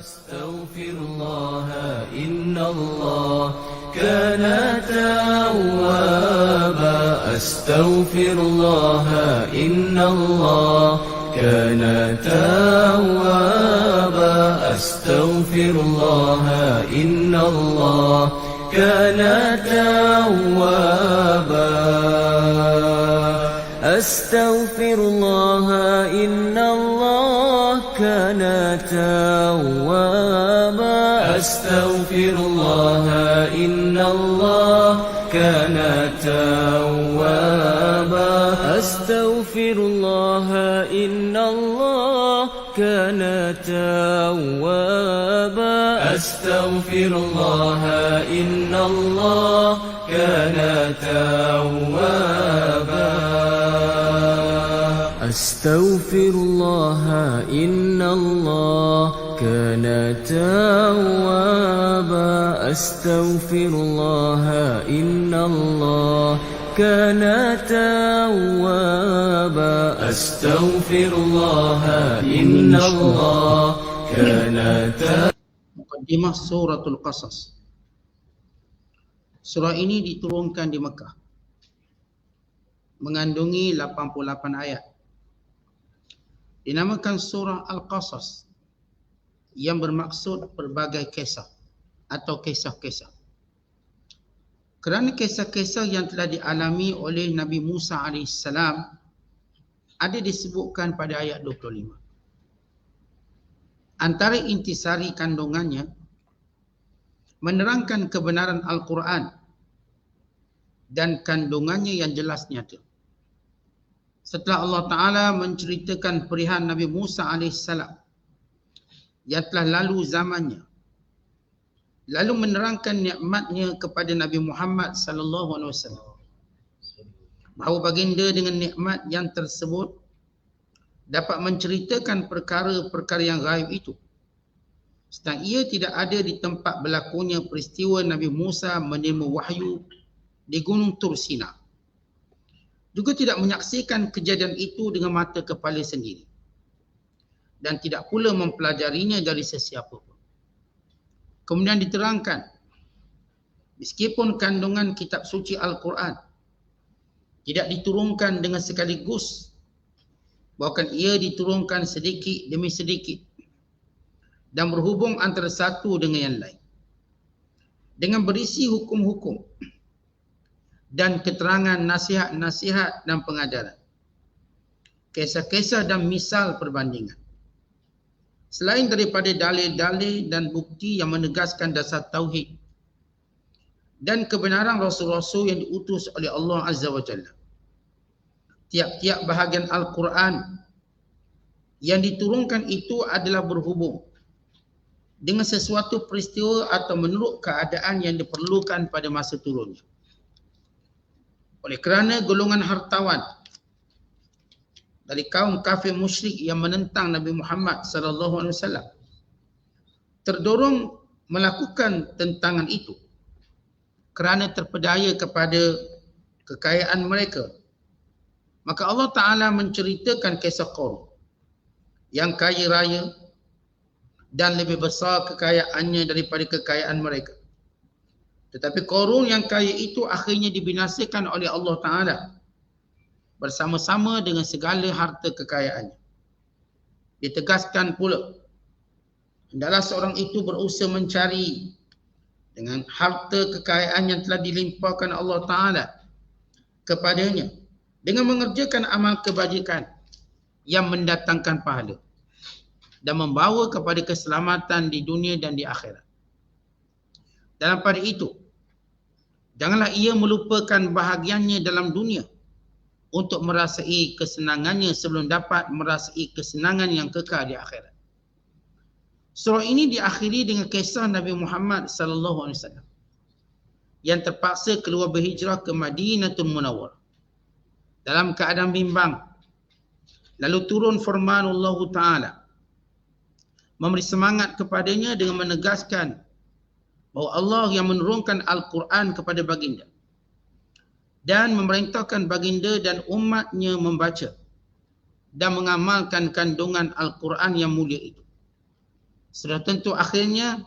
أستغفر الله إن الله كان توابا أستغفر الله إن الله كان توابا أستغفر الله إن الله كان توابا أستغفر الله إن الله كان توابا أستغفر الله إن الله كان توابا أستغفر الله إن الله كان توابا أستغفر الله إن الله كان توابا أستغفر الله إن الله كان توابا أستغفر الله إن الله كان توابا أستغفر الله إن الله كان توابا. Muqaddimah Suratul Qasas. Surah ini diturunkan di Mekah, mengandungi 88 ayat. Dinamakan Surah Al-Qasas, yang bermaksud berbagai kisah atau kisah-kisah. Kerana kisah-kisah yang telah dialami oleh Nabi Musa AS ada disebutkan pada ayat 25. Antara intisari kandungannya menerangkan kebenaran Al-Quran dan kandungannya yang jelas nyata. Setelah Allah Ta'ala menceritakan perihal Nabi Musa AS yang telah lalu zamannya, lalu menerangkan nikmatnya kepada Nabi Muhammad SAW, bahawa baginda dengan nikmat yang tersebut dapat menceritakan perkara-perkara yang gaib itu, sedang ia tidak ada di tempat berlakunya peristiwa Nabi Musa menerima wahyu di Gunung Tur Sina. Juga tidak menyaksikan kejadian itu dengan mata kepala sendiri, dan tidak pula mempelajarinya dari sesiapa pun. Kemudian diterangkan, meskipun kandungan kitab suci Al-Quran tidak diturunkan dengan sekaligus, bahkan ia diturunkan sedikit demi sedikit dan berhubung antara satu dengan yang lain, dengan berisi hukum-hukum dan keterangan nasihat-nasihat dan pengajaran, kisah-kisah dan misal perbandingan. Selain daripada dalil-dalil dan bukti yang menegaskan dasar tauhid dan kebenaran Rasul-Rasul yang diutus oleh Allah Azza wa Jalla, tiap-tiap bahagian Al-Quran yang diturunkan itu adalah berhubung dengan sesuatu peristiwa atau menurut keadaan yang diperlukan pada masa turunnya. Oleh kerana golongan hartawan dari kaum kafir musyrik yang menentang Nabi Muhammad SAW terdorong melakukan tentangan itu kerana terpedaya kepada kekayaan mereka, maka Allah Ta'ala menceritakan kisah Qarun yang kaya raya dan lebih besar kekayaannya daripada kekayaan mereka. Tetapi Qarun yang kaya itu akhirnya dibinasakan oleh Allah Ta'ala bersama-sama dengan segala harta kekayaannya. Ditegaskan pula, hendaklah seorang itu berusaha mencari dengan harta kekayaan yang telah dilimpahkan Allah Ta'ala kepadanya dengan mengerjakan amal kebajikan yang mendatangkan pahala dan membawa kepada keselamatan di dunia dan di akhirat. Dalam pada itu, janganlah ia melupakan bahagiannya dalam dunia untuk merasai kesenangannya sebelum dapat merasai kesenangan yang kekal di akhirat. Surah ini diakhiri dengan kisah Nabi Muhammad SAW yang terpaksa keluar berhijrah ke Madinatul Munawwarah dalam keadaan bimbang. Lalu turun firman Allah Ta'ala memberi semangat kepadanya dengan menegaskan bahawa Allah yang menurunkan Al-Quran kepada baginda dan memerintahkan baginda dan umatnya membaca dan mengamalkan kandungan Al-Quran yang mulia itu. Sudah tentu akhirnya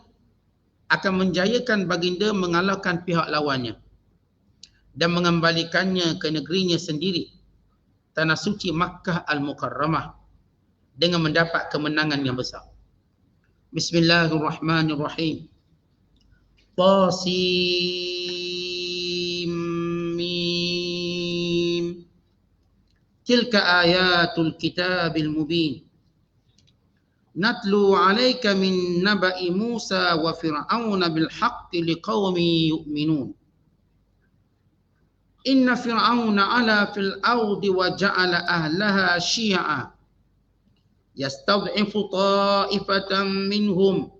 akan menjayakan baginda mengalahkan pihak lawannya dan mengembalikannya ke negerinya sendiri, tanah suci Makkah Al-Mukarramah, dengan mendapat kemenangan yang besar. Bismillahirrahmanirrahim. Tasim Mim. Tilka ayatul kitabil mubin. Natlu alayka min naba'i Musa wa Fir'auna bil haqqi liqaumin yu'minun. Inna Fir'auna ala fil ardi wa ja'ala ahlaha syi'a yastad'ifu ta'ifatan minhum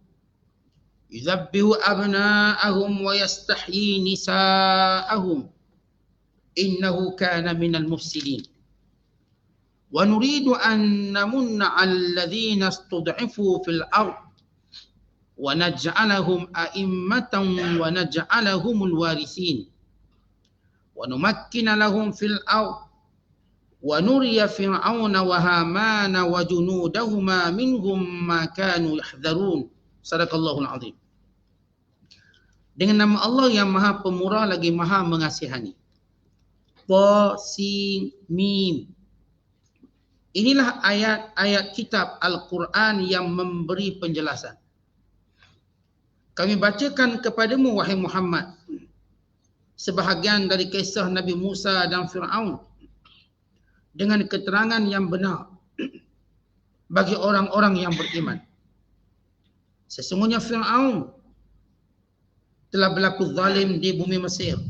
yuzabbihu abna'ahum wa yastahyi nisa'ahum innahu kana minal mufsidin. Wa nuridu an namunna 'alal ladzina istud'ifu fil ard wa naj'alahum a'immatan wa naj'alahumul warithin wa numakkina lahum fil ard wa nuriya fir'auna wa hamana wa junudahuma minhum ma kanu yahdharun. Sadaqallahul azim. Dengan nama Allah yang Maha Pemurah lagi Maha Mengasihani. Tasim Mim. Inilah ayat-ayat kitab Al-Quran yang memberi penjelasan. Kami bacakan kepadamu wahai Muhammad sebahagian dari kisah Nabi Musa dan Fir'aun dengan keterangan yang benar bagi orang-orang yang beriman. Sesungguhnya Fir'aun telah berlaku zalim di bumi Mesir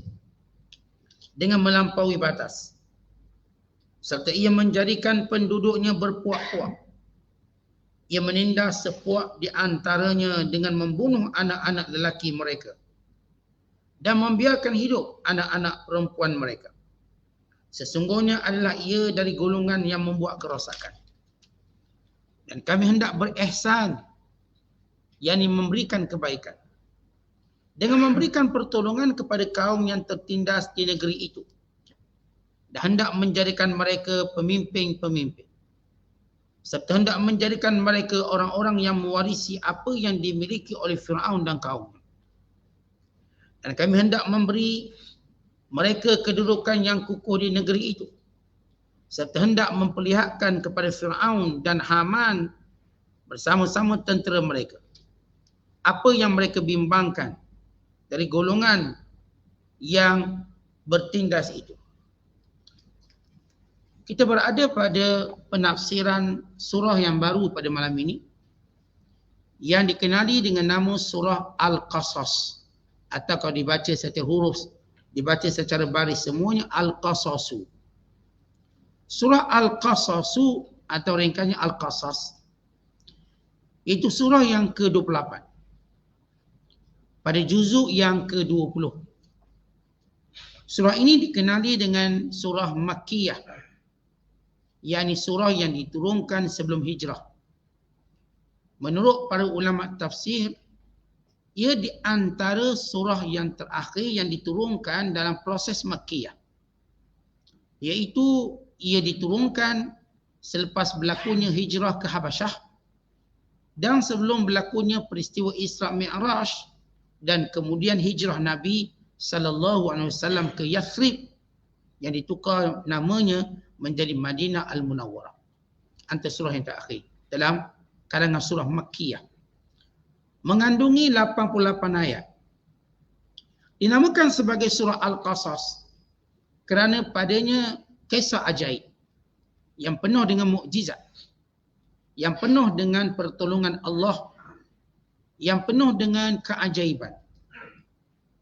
dengan melampaui batas, serta ia menjadikan penduduknya berpuak-puak. Ia menindas sepuak di antaranya dengan membunuh anak-anak lelaki mereka dan membiarkan hidup anak-anak perempuan mereka. Sesungguhnya adalah ia dari golongan yang membuat kerosakan. Dan kami hendak berihsan, yakni memberikan kebaikan, dengan memberikan pertolongan kepada kaum yang tertindas di negeri itu, dan hendak menjadikan mereka pemimpin-pemimpin, serta hendak menjadikan mereka orang-orang yang mewarisi apa yang dimiliki oleh Fir'aun dan kaumnya. Dan kami hendak memberi mereka kedudukan yang kukuh di negeri itu, serta hendak memperlihatkan kepada Fir'aun dan Haman bersama-sama tentera mereka apa yang mereka bimbangkan dari golongan yang bertindas itu. Kita berada pada penafsiran surah yang baru pada malam ini yang dikenali dengan nama surah Al-Qasas, atau kalau dibaca secara huruf, dibaca secara baris semuanya Al-Qasasu. Surah Al-Qasasu atau ringkasnya Al-Qasas itu surah yang ke-28 pada juzuk yang ke-20. Surah ini dikenali dengan surah Makkiyah, yakni surah yang diturunkan sebelum hijrah. Menurut para ulama tafsir, ia di antara surah yang terakhir yang diturunkan dalam proses Makkiyah, iaitu ia diturunkan selepas berlakunya hijrah ke Habasyah dan sebelum berlakunya peristiwa Isra Mi'raj dan kemudian hijrah Nabi SAW ke Yathrib yang ditukar namanya menjadi Madinah Al-Munawwarah. Antara surah yang terakhir dalam kalangan surah Makkiyah. Mengandungi 88 ayat. Dinamakan sebagai surah Al-Qasas kerana padanya kisah ajaib yang penuh dengan mukjizat, yang penuh dengan pertolongan Allah, yang penuh dengan keajaiban,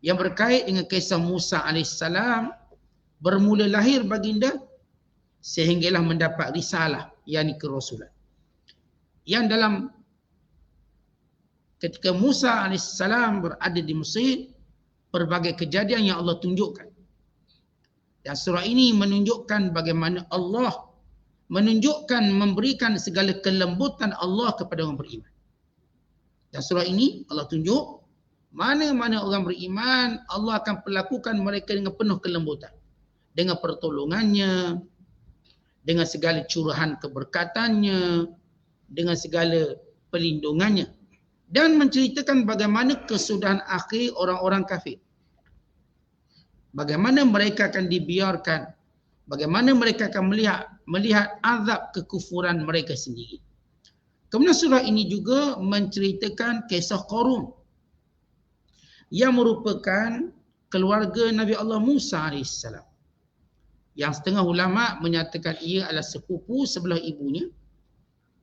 yang berkait dengan kisah Musa AS bermula lahir baginda sehinggalah mendapat risalah, yakni kerasulan. Yang dalam ketika Musa AS berada di Mesir, berbagai kejadian yang Allah tunjukkan. Dan surah ini menunjukkan bagaimana Allah menunjukkan, memberikan segala kelembutan Allah kepada orang beriman. Dan surah ini Allah tunjuk mana-mana orang beriman, Allah akan perlakukan mereka dengan penuh kelembutan, dengan pertolongannya, dengan segala curahan keberkatannya, dengan segala perlindungannya. dan menceritakan bagaimana kesudahan akhir orang-orang kafir. Bagaimana mereka akan dibiarkan, bagaimana mereka akan melihat azab kekufuran mereka sendiri. Kemudian surah ini juga menceritakan kisah Qarun yang merupakan keluarga Nabi Allah Musa AS. Yang setengah ulama menyatakan ia adalah sepupu sebelah ibunya.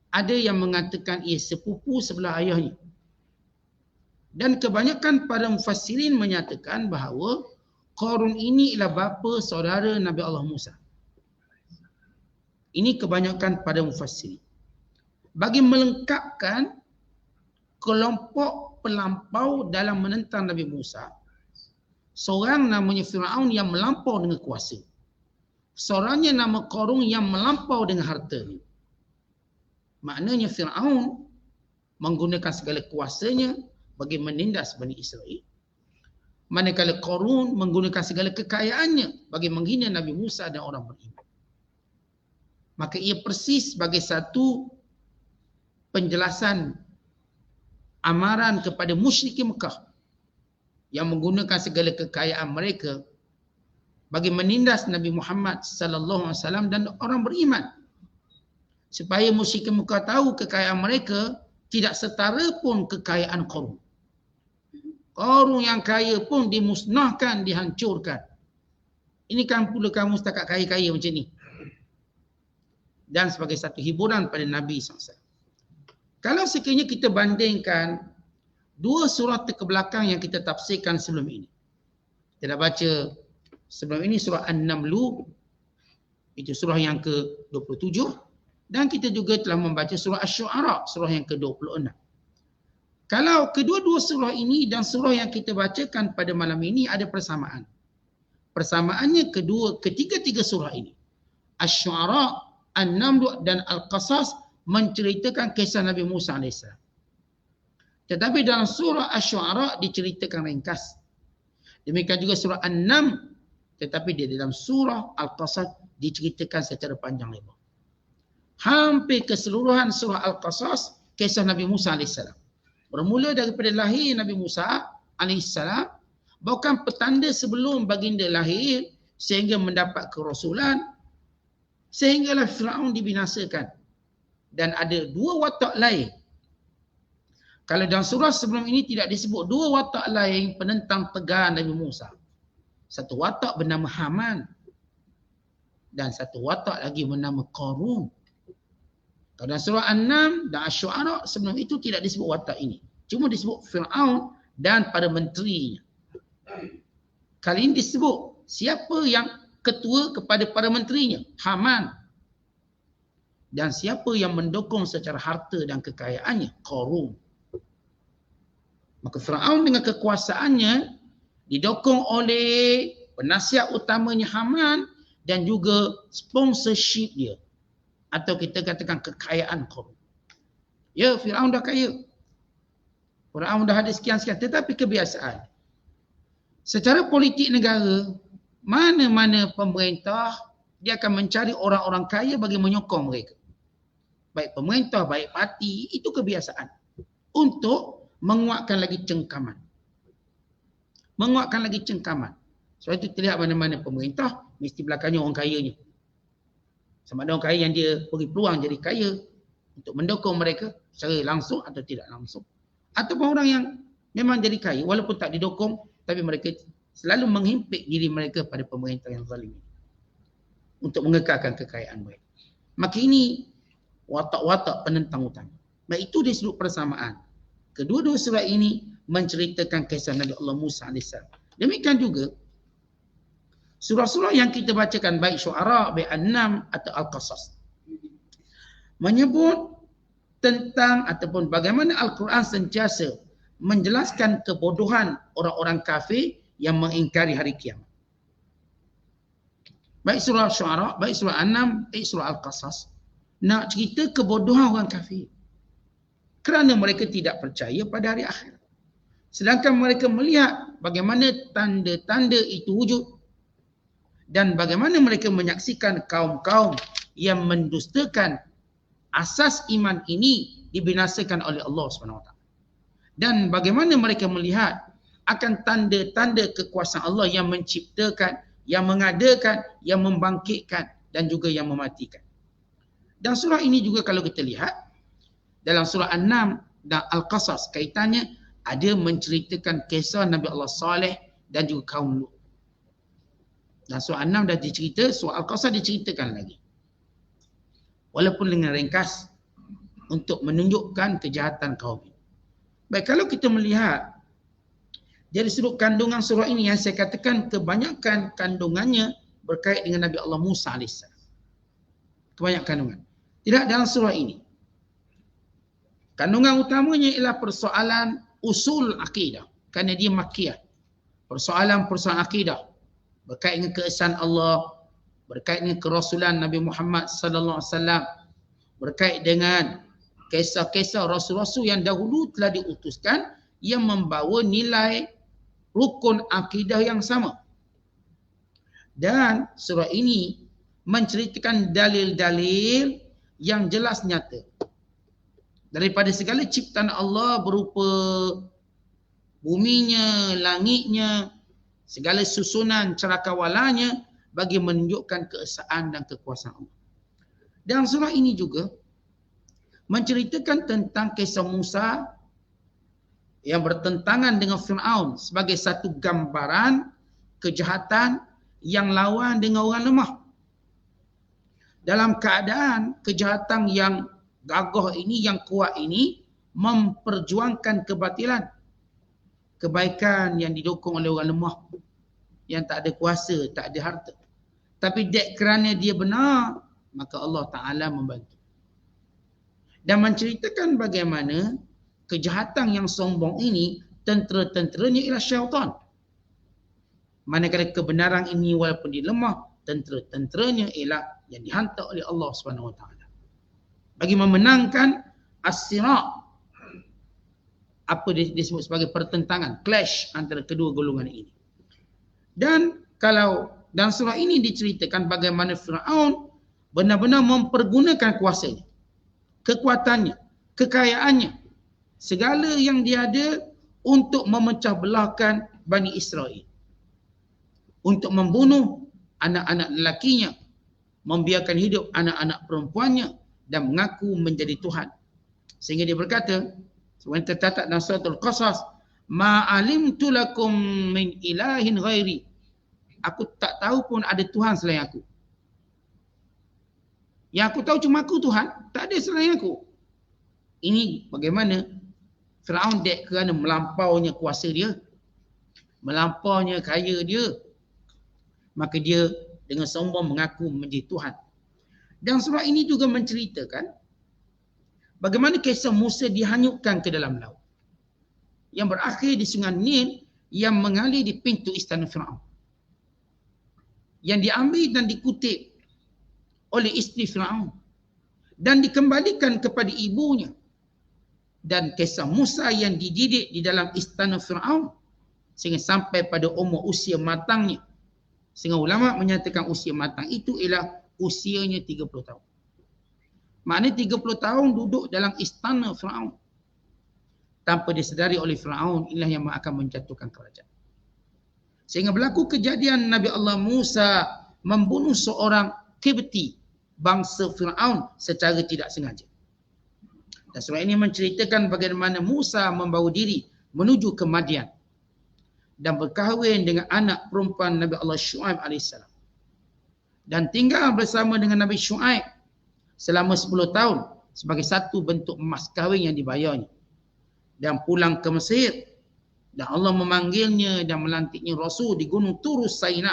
Ada yang mengatakan ia sepupu sebelah ayahnya. Dan kebanyakan para mufassirin menyatakan bahawa Qarun ini ialah bapa saudara Nabi Allah Musa. Ini kebanyakan para mufassirin. Bagi melengkapkan kelompok pelampau dalam menentang Nabi Musa, seorang namanya Firaun yang melampau dengan kuasa. Seorangnya nama Qarun yang melampau dengan hartanya. Maknanya Firaun menggunakan segala kuasanya bagi menindas Bani Israel. Manakala Qarun menggunakan segala kekayaannya bagi menghina Nabi Musa dan orang beriman. Maka ia persis sebagai satu penjelasan amaran kepada musyrikin Mekah yang menggunakan segala kekayaan mereka bagi menindas Nabi Muhammad sallallahu alaihi wasallam dan orang beriman. Supaya musyrikin Mekah tahu kekayaan mereka tidak setara pun kekayaan Qarun. Qarun yang kaya pun dimusnahkan, dihancurkan. Ini kan pula kamu setakat kaya-kaya macam ni. Dan sebagai satu hiburan pada Nabi SAW. Kalau sekiranya kita bandingkan dua surah terkebelakang yang kita tafsirkan sebelum ini. Kita dah baca sebelum ini surah An-Naml, itu surah yang ke-27. Dan kita juga telah membaca surah Asy-Syu'ara, surah yang ke-26. Kalau kedua-dua surah ini dan surah yang kita bacakan pada malam ini ada persamaan. Persamaannya ketiga-tiga surah ini. Asy-Syu'ara, An-Naml dan Al-Qasas menceritakan kisah Nabi Musa AS. Tetapi dalam surah Asy-Syu'ara diceritakan ringkas. Demikian juga surah An-Naml, tetapi di dalam surah Al-Qasas diceritakan secara panjang lebar. Hampir keseluruhan surah Al-Qasas kisah Nabi Musa AS. Bermula daripada lahir Nabi Musa AS, bahkan petanda sebelum baginda lahir sehingga mendapat kerasulan, sehinggalah Firaun dibinasakan. Dan ada dua watak lain. Kalau dalam surah sebelum ini tidak disebut dua watak lain penentang tegar Nabi Musa. Satu watak bernama Haman dan satu watak lagi bernama Qarun. Kalau dalam surah An-Naml dan Asy-Syu'ara sebelum itu tidak disebut watak ini. Cuma disebut Firaun dan para menterinya. Kali ini disebut siapa yang ketua kepada para menterinya? Haman. Dan siapa yang mendukung secara harta dan kekayaannya? Qarun. Maka Firaun dengan kekuasaannya didukung oleh penasihat utamanya Haman dan juga sponsorship dia. Atau kita katakan kekayaan Qarun. Ya, Firaun dah kaya. Firaun dah ada sekian-sekian. Tetapi kebiasaan. Secara politik negara, mana-mana pemerintah, dia akan mencari orang-orang kaya bagi menyokong mereka. Baik pemerintah, baik parti, itu kebiasaan. Untuk menguatkan lagi cengkaman. Menguatkan lagi cengkaman. Sebab itu terlihat mana-mana pemerintah, mesti belakangnya orang kayanya. Sama ada orang kaya yang dia beri peluang jadi kaya untuk mendukung mereka secara langsung atau tidak langsung. Ataupun orang yang memang jadi kaya walaupun tak didukung, tapi mereka selalu menghimpit diri mereka pada pemerintah yang zalim untuk mengekalkan kekayaan mereka. Maka ini watak-watak penentang utama. Baik, itu disebut persamaan. Kedua-dua surah ini menceritakan kisah Nabi Allah Musa AS. Demikian juga surah-surah yang kita bacakan baik Syu'ara, baik An-Naml atau Al-Qasas menyebut tentang ataupun bagaimana Al-Quran sentiasa menjelaskan kebodohan orang-orang kafir yang mengingkari hari kiamat. Baik surah Syu'ara, baik surah An-Naml, baik surah Al-Qasas nak cerita kebodohan orang kafir. Kerana mereka tidak percaya pada hari akhir. Sedangkan mereka melihat bagaimana tanda-tanda itu wujud dan bagaimana mereka menyaksikan kaum-kaum yang mendustakan asas iman ini dibinasakan oleh Allah SWT. Dan bagaimana mereka melihat akan tanda-tanda kekuasaan Allah yang menciptakan, yang mengadakan, yang membangkitkan dan juga yang mematikan. Dan surah ini juga kalau kita lihat dalam surah An-Nam dan Al-Qasas, kaitannya ada menceritakan kisah Nabi Allah Saleh dan juga kaum Lut. Dan surah An-Nam dah dicerita, surah Al-Qasas diceritakan lagi. Walaupun dengan ringkas untuk menunjukkan kejahatan kaum ini. Baik, kalau kita melihat dari sudut kandungan surah ini yang saya katakan kebanyakan kandungannya berkait dengan Nabi Allah Musa AS. Kebanyakan kandungan. Tidak dalam surah ini. Kandungan utamanya ialah persoalan usul akidah. Kerana dia makiyah. Persoalan-persoalan akidah. Berkait dengan keesaan Allah. Berkait dengan kerasulan Nabi Muhammad SAW. Berkait dengan kisah-kisah rasul-rasul yang dahulu telah diutuskan yang membawa nilai rukun akidah yang sama. Dan surah ini menceritakan dalil-dalil yang jelas nyata. Daripada segala ciptaan Allah berupa buminya, langitnya, segala susunan cakrawalanya bagi menunjukkan keesaan dan kekuasaan Allah. Dan surah ini juga menceritakan tentang kisah Musa yang bertentangan dengan Fir'aun sebagai satu gambaran kejahatan yang lawan dengan orang lemah. Dalam keadaan kejahatan yang gagah ini, yang kuat ini, memperjuangkan kebatilan. Kebaikan yang didukung oleh orang lemah, yang tak ada kuasa, tak ada harta. Tapi dek kerana dia benar, maka Allah Ta'ala membantu. Dan menceritakan bagaimana kejahatan yang sombong ini, tentera-tenteranya ialah syaitan. Manakala kebenaran ini walaupun dia lemah, tentera-tenteranya ialah yang dihantar oleh Allah SWT. Bagi memenangkan as-sirat, apa disebut sebagai pertentangan, clash antara kedua golongan ini. Dan kalau dalam surah ini diceritakan bagaimana Fir'aun benar-benar mempergunakan kuasanya, kekuatannya, kekayaannya, segala yang dia ada untuk memecah belahkan Bani Israel. Untuk membunuh anak-anak lelakinya, membiarkan hidup anak-anak perempuannya dan mengaku menjadi Tuhan. Sehingga dia berkata, sebenarnya tercatat dalam surah Al-Qasas, "Ma alimtu lakum min ilahin ghairi." Aku tak tahu pun ada Tuhan selain aku. Yang aku tahu cuma aku Tuhan, tak ada selain aku. Ini bagaimana Fir'aun dek kerana melampaunya kuasa dia, melampaunya kaya dia, maka dia dengan sombong mengaku menjadi Tuhan. Dan surah ini juga menceritakan bagaimana kisah Musa dihanyutkan ke dalam laut, yang berakhir di sungai Nil yang mengalir di pintu istana Fir'aun, yang diambil dan dikutip oleh isteri Fir'aun dan dikembalikan kepada ibunya. Dan kisah Musa yang dididik di dalam istana Fir'aun sehingga sampai pada umur usia matangnya. Sehingga ulama menyatakan usia matang itu ialah usianya 30 tahun. Maknanya 30 tahun duduk dalam istana Fir'aun tanpa disedari oleh Fir'aun, inilah yang akan menjatuhkan kerajaan. Sehingga berlaku kejadian Nabi Allah Musa membunuh seorang Qibti, bangsa Fir'aun, secara tidak sengaja. Dan surah ini menceritakan bagaimana Musa membawa diri menuju ke Madian dan berkahwin dengan anak perempuan Nabi Allah Shu'aib AS. Dan tinggal bersama dengan Nabi Shu'aib selama 10 tahun sebagai satu bentuk mas kahwin yang dibayarnya. Dan pulang ke Mesir. Dan Allah memanggilnya dan melantiknya Rasul di Gunung Turus Saina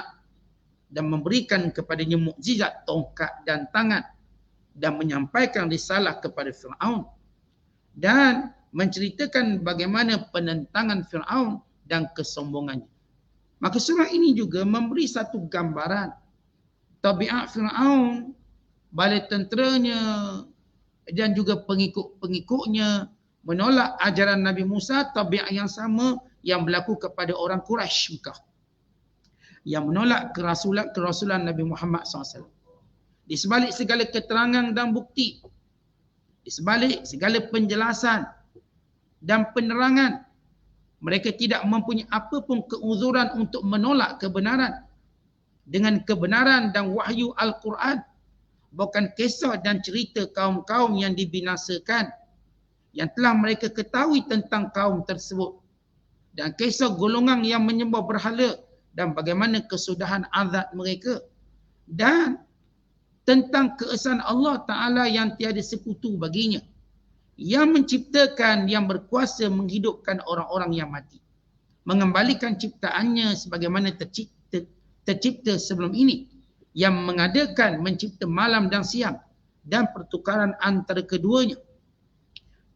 dan memberikan kepadanya mukjizat tongkat dan tangan dan menyampaikan risalah kepada Fir'aun dan menceritakan bagaimana penentangan Fir'aun dan kesombongannya. Maka surah ini juga memberi satu gambaran tabiat Fir'aun, bala tenteranya dan juga pengikut-pengikutnya menolak ajaran Nabi Musa, tabiat yang sama yang berlaku kepada orang Quraisy Mekah yang menolak kerasulan Nabi Muhammad SAW. Di sebalik segala keterangan dan bukti, di sebalik segala penjelasan dan penerangan. Mereka tidak mempunyai apa pun keuzuran untuk menolak kebenaran. Dengan kebenaran dan wahyu Al-Quran, bukan kisah dan cerita kaum-kaum yang dibinasakan, yang telah mereka ketahui tentang kaum tersebut, dan kisah golongan yang menyembah berhala dan bagaimana kesudahan azab mereka, dan tentang keesaan Allah Ta'ala yang tiada sekutu baginya, yang menciptakan, yang berkuasa menghidupkan orang-orang yang mati, mengembalikan ciptaannya sebagaimana tercipta sebelum ini, yang mengadakan, mencipta malam dan siang dan pertukaran antara keduanya.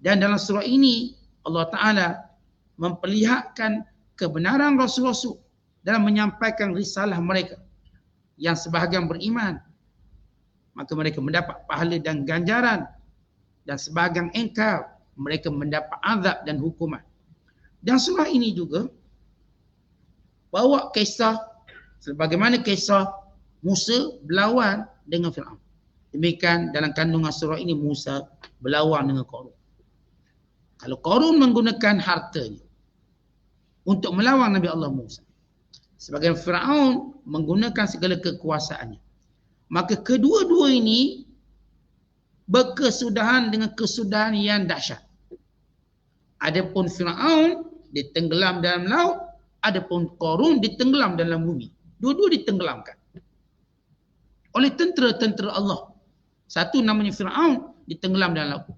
Dan dalam surah ini Allah Ta'ala memperlihatkan kebenaran Rasul-Rasul dalam menyampaikan risalah mereka. Yang sebahagian beriman, maka mereka mendapat pahala dan ganjaran, dan sebahagian engkar, mereka mendapat azab dan hukuman. Dan surah ini juga bawa kisah sebagaimana kisah Musa berlawan dengan Fir'aun. Demikian dalam kandungan surah ini Musa berlawan dengan Qarun. Kalau Qarun menggunakan hartanya untuk melawan Nabi Allah Musa, sebagian Fir'aun menggunakan segala kekuasaannya, maka kedua-dua ini berkesudahan dengan kesudahan yang dahsyat. Adapun Fir'aun ditenggelam dalam laut, adapun Qarun ditenggelam dalam bumi. Dua-dua ditenggelamkan oleh tentera-tentera Allah. Satu namanya Fir'aun ditenggelam dalam laut.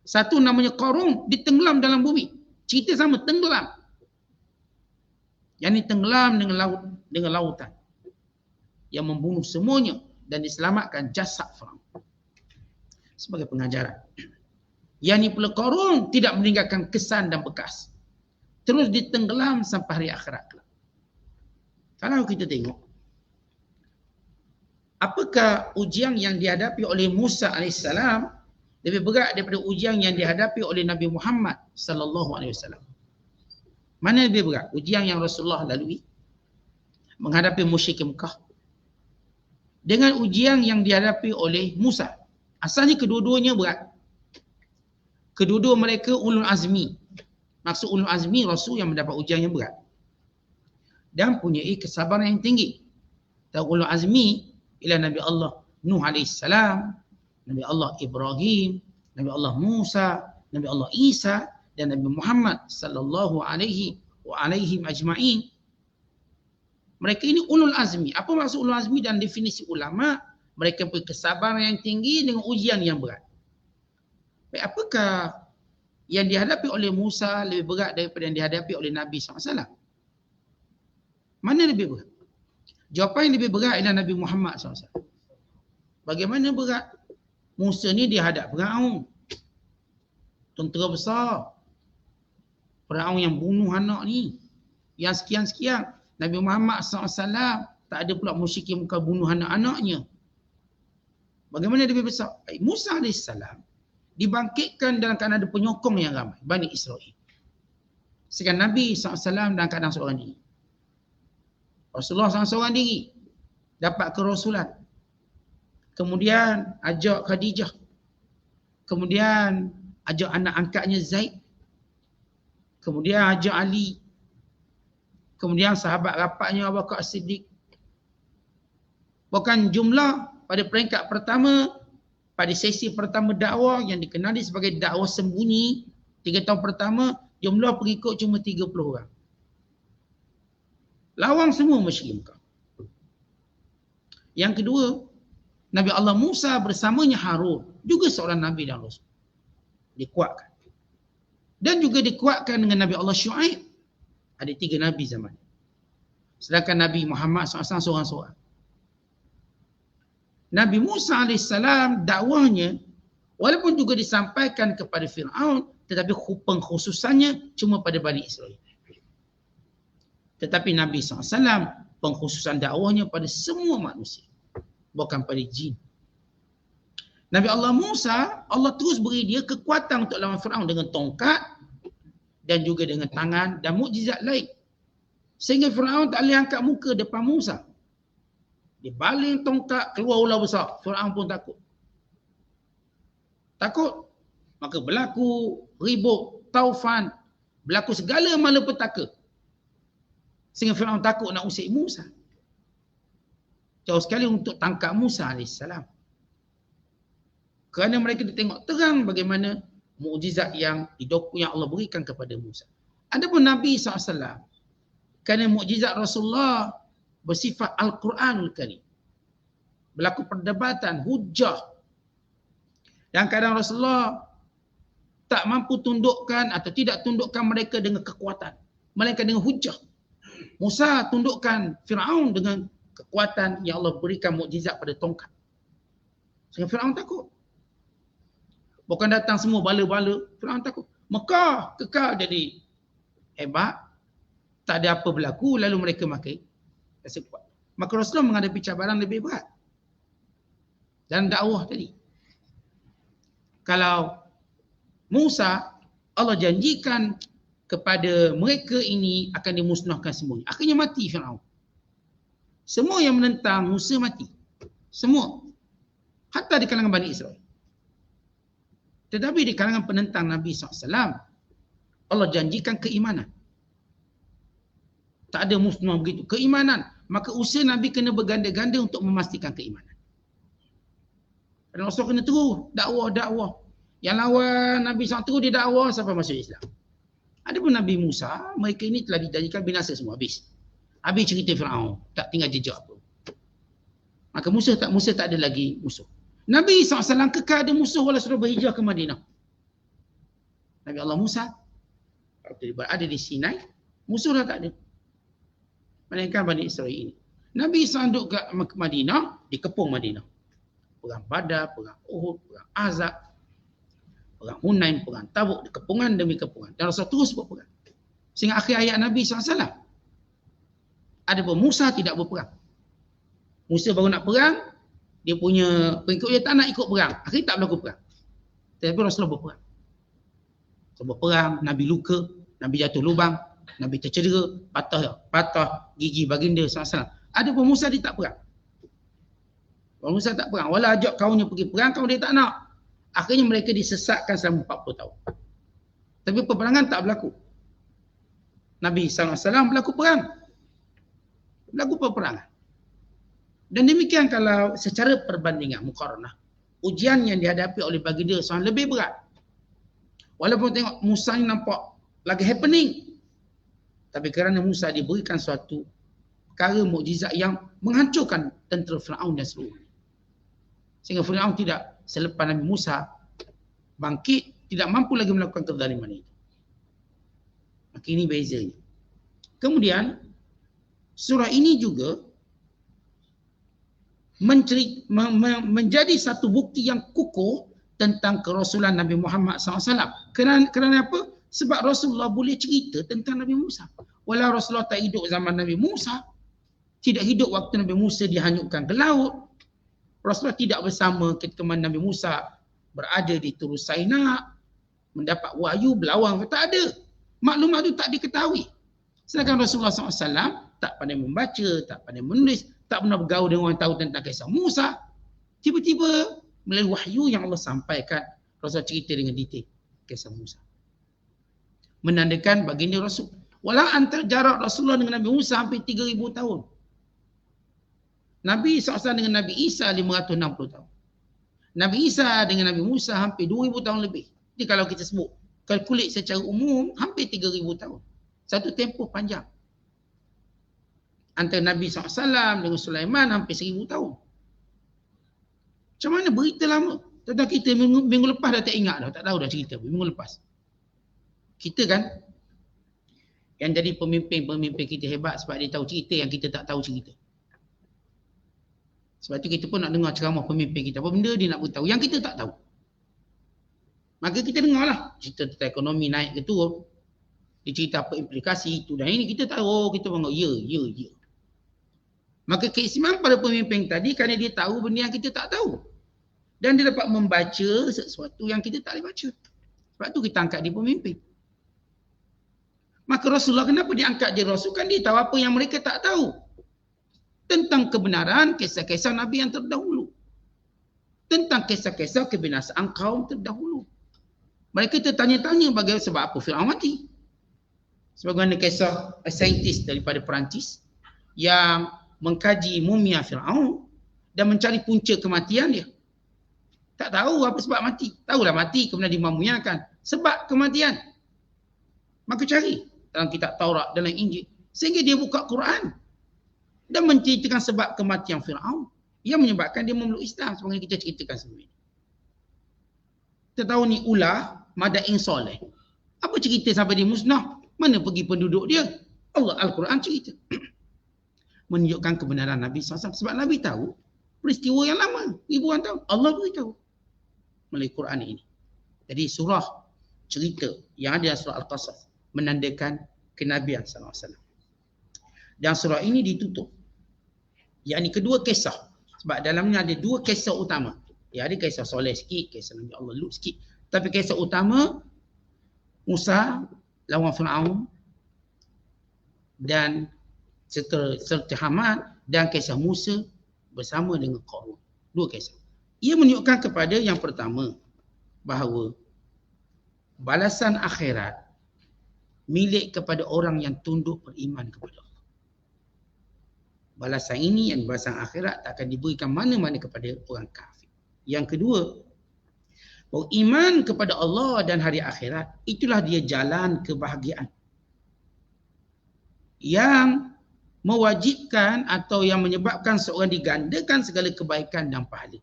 Satu namanya Qarun ditenggelam dalam bumi. Cerita sama, tenggelam. Yang ini tenggelam dengan lautan, yang membunuh semuanya dan diselamatkan jasad Fir'aun. Sebagai pengajaran. Yang ini pula Qarun tidak meninggalkan kesan dan bekas. Terus ditenggelam sampai hari akhirat. Kalau kita tengok, apakah ujian yang dihadapi oleh Musa AS lebih berat daripada ujian yang dihadapi oleh Nabi Muhammad SAW? Mana lebih berat? Ujian yang Rasulullah lalui menghadapi musyrik Mekah dengan ujian yang dihadapi oleh Musa. Asalnya kedua-duanya berat. Kedua-dua mereka ulul azmi. Maksud ulul azmi, Rasul yang mendapat ujian yang berat dan punyai kesabaran yang tinggi. Dan ulul azmi ialah Nabi Allah Nuh AS, Nabi Allah Ibrahim, Nabi Allah Musa, Nabi Allah Isa, dan Nabi Muhammad sallallahu alaihi wa alaihim ajma'in. Mereka ini ulul azmi. Apa maksud ulul azmi dan definisi ulama? Mereka punya kesabaran yang tinggi dengan ujian yang berat. Baik, apakah yang dihadapi oleh Musa lebih berat daripada yang dihadapi oleh Nabi SAW? Mana lebih berat? Jawapan yang lebih berat ialah Nabi Muhammad SAW. Bagaimana berat? Musa ni dihadap Firaun, tentera besar. Firaun yang bunuh anak ni, yang sekian-sekian. Nabi Muhammad SAW tak ada pula musyrik yang bukan bunuh anak-anaknya. Bagaimana lebih besar? Musa AS dibangkitkan dalam keadaan ada penyokong yang ramai, Bani Israel. Sedangkan Nabi SAW dalam keadaan seorang diri. Rasulullah SAW seorang diri dapat kerasulan. Kemudian ajak Khadijah. Kemudian ajak anak angkatnya Zaid. Kemudian ajak Ali. Kemudian sahabat rapatnya Abu Bakar As-Siddiq. Bukan jumlah pada peringkat pertama, pada sesi pertama dakwah yang dikenali sebagai dakwah sembunyi 3 tahun pertama, jumlah pengikut cuma 30 orang. Lawang semua musyrik Mekah. Yang kedua, Nabi Allah Musa bersamanya Harun, juga seorang Nabi dan Rasul. Dikuatkan. Dan juga dikuatkan dengan Nabi Allah Syuaib. Ada 3 Nabi zaman. Sedangkan Nabi Muhammad SAW seorang-seorang. Nabi Musa AS dakwahnya walaupun juga disampaikan kepada Fir'aun, tetapi pengkhususannya cuma pada Bani Israel. Tetapi Nabi SAW pengkhususan dakwahnya pada semua manusia, bukan pada jin. Nabi Allah Musa, Allah terus beri dia kekuatan untuk lawan Fir'aun dengan tongkat dan juga dengan tangan dan mukjizat lain. Sehingga Fir'aun tak boleh angkat muka depan Musa. Dia baling tongkat, keluar ular besar. Fir'aun pun takut. Takut. Maka berlaku ribut taufan, berlaku segala malapetaka. Sehingga Firaun takut nak usik Musa. Jauh sekali untuk tangkap Musa AS. Kerana mereka tengok terang bagaimana mukjizat yang Allah berikan kepada Musa. Adapun Nabi SAW, kerana mukjizat Rasulullah bersifat Al-Quranul Karim, berlaku perdebatan, hujah. Dan kadang Rasulullah tak mampu tundukkan atau tidak tundukkan mereka dengan kekuatan, melainkan dengan hujah. Musa tundukkan Firaun dengan kekuatan yang Allah berikan mukjizat pada tongkat. Sehingga Firaun takut. Bukan datang semua bala-bala, Firaun takut. Mekah kekal jadi hebat, tak ada apa berlaku, lalu mereka makin rasa kuat. Maka Rasulullah menghadapi cabaran lebih berat. Dan dakwah tadi. Kalau Musa, Allah janjikan kepada mereka ini akan dimusnahkan semuanya. Akhirnya mati Firaun. Semua yang menentang Musa mati. Semua. Hatta di kalangan Bani Israel. Tetapi di kalangan penentang Nabi SAW, Allah janjikan keimanan. Tak ada musnah begitu. Keimanan. Maka usaha Nabi kena berganda-ganda untuk memastikan keimanan. Dan Rasul kena terus dakwah. Yang lawan Nabi SAW terus dia dakwah sampai masuk Islam. Adapun Nabi Musa, mereka ini telah dijanjikan binasa semua, habis. Habis cerita Firaun, tak tinggal jejak apa. Maka Musa tak ada lagi musuh. Nabi SAW kekal ada musuh walau sudah berhijrah ke Madinah. Nabi Allah Musa, waktu dia berada di Sinai, musuh dah tak ada. Melainkan Bani Israel ini. Nabi SAW duduk ke Madinah, dikepung Madinah. Perang Badar, perang Uhud, perang Ahzab, perang Hunain, perang Tabuk, kepungan demi kepungan. Dan Rasul terus berperang. Sehingga akhir ayat Nabi SAW. Adapun Musa tidak berperang. Musa baru nak perang, dia punya pengikut dia tak nak ikut perang. Akhirnya tak berlaku perang. Tetapi Rasulullah berperang. So, berperang, Nabi luka, Nabi jatuh lubang, Nabi tercedera, patah gigi baginda SAW. Adapun Musa dia tak perang. Musa tak perang. Walau ajak kaumnya pergi perang, kaum dia tak nak. Akhirnya mereka disesatkan selama 40 tahun. Tapi peperangan tak berlaku. Nabi SAW berlaku perang. Berlaku peperangan. Dan demikian kalau secara perbandingan, muqaranah, ujian yang dihadapi oleh baginda SAW lebih berat. Walaupun tengok Musa ni nampak lagi happening. Tapi kerana Musa diberikan suatu perkara mukjizat yang menghancurkan tentera Firaun dan seluruhnya. Sehingga Firaun tidak, selepas Nabi Musa bangkit, tidak mampu lagi melakukan kezaliman itu. Maka ini bezanya. Kemudian, surah ini juga menjadi satu bukti yang kukuh tentang kerasulan Nabi Muhammad SAW. Kerana apa? Sebab Rasulullah boleh cerita tentang Nabi Musa. Walau Rasulullah tak hidup zaman Nabi Musa, tidak hidup waktu Nabi Musa dihanyutkan ke laut, Rasulullah tidak bersama ketika Nabi Musa berada di Turus Saina, mendapat wahyu, berlawang, tak ada. Maklumat itu tak diketahui. Sedangkan Rasulullah SAW tak pandai membaca, tak pandai menulis, tak pernah bergaul dengan orang tahu tentang kisah Musa. Tiba-tiba melalui wahyu yang Allah sampaikan, Rasulullah cerita dengan detail kisah Musa. Menandakan baginda Rasul. Walau antara jarak Rasulullah dengan Nabi Musa hampir 3,000 tahun. Nabi SAW dengan Nabi Isa 560 tahun. Nabi Isa dengan Nabi Musa hampir 2,000 tahun lebih. Jadi kalau kita sebut, kalkulit secara umum, hampir 3,000 tahun. Satu tempoh panjang. Antara Nabi SAW dengan Sulaiman hampir 1,000 tahun. Macam mana berita lama? Tentang kita minggu lepas dah tak ingat dah. Tak tahu dah cerita minggu lepas. Kita kan, yang jadi pemimpin kita hebat sebab dia tahu cerita yang kita tak tahu cerita. Sebab tu kita pun nak dengar ceramah pemimpin kita. Apa benda dia nak beritahu yang kita tak tahu. Maka kita dengarlah cerita tentang ekonomi naik ke turun. Dia cerita apa implikasi itu dan ini kita tahu. Kita bangun ya. Maka keistimewaan pada pemimpin tadi kerana dia tahu benda yang kita tak tahu. Dan dia dapat membaca sesuatu yang kita tak boleh baca. Sebab tu kita angkat dia pemimpin. Maka Rasulullah kenapa diangkat jadi Rasul? Kan dia tahu apa yang mereka tak tahu. Tentang kebenaran kisah-kisah Nabi yang terdahulu. Tentang kisah-kisah kebinasaan kaum terdahulu. Mereka tertanya-tanya bagaimana sebab apa Firaun mati. Sebagaimana kisah saintis daripada Perancis yang mengkaji mumia Firaun dan mencari punca kematian dia. Tak tahu apa sebab mati. Tahulah mati kemudian dimamuiakan. Sebab kematian. Maka cari dalam kitab Taurat, dalam Injil. Sehingga dia buka Quran. Dan menceritakan sebab kematian Firaun. Yang menyebabkan dia memeluk Islam. Sebagaimana kita ceritakan sebelum ini. Kita tahu ni ulah Madain Soleh. Apa cerita sampai dia musnah? Mana pergi penduduk dia? Allah Al-Quran cerita. Menunjukkan kebenaran Nabi SAW. Sebab Nabi tahu peristiwa yang lama. Ribuan tahun. Allah beritahu melalui Quran ini. Jadi surah cerita yang ada dalam surah Al-Qasas menandakan kenabian SAW. Dan surah ini ditutup. Yang ini kedua kisah. Sebab dalamnya ada dua kisah utama. Ya, ada kisah soleh sikit, kisah Nabi Allah Lut sikit. Tapi kisah utama Musa lawan Firaun dan serta Haman dan kisah Musa bersama dengan Qarun. Dua kisah. Ia menunjukkan kepada yang pertama bahawa balasan akhirat milik kepada orang yang tunduk beriman kepada Allah. Balasan ini yang balasan akhirat tak akan diberikan mana-mana kepada orang kafir. Yang kedua, bahawa iman kepada Allah dan hari akhirat itulah dia jalan kebahagiaan yang mewajibkan atau yang menyebabkan seorang digandakan segala kebaikan dan pahala.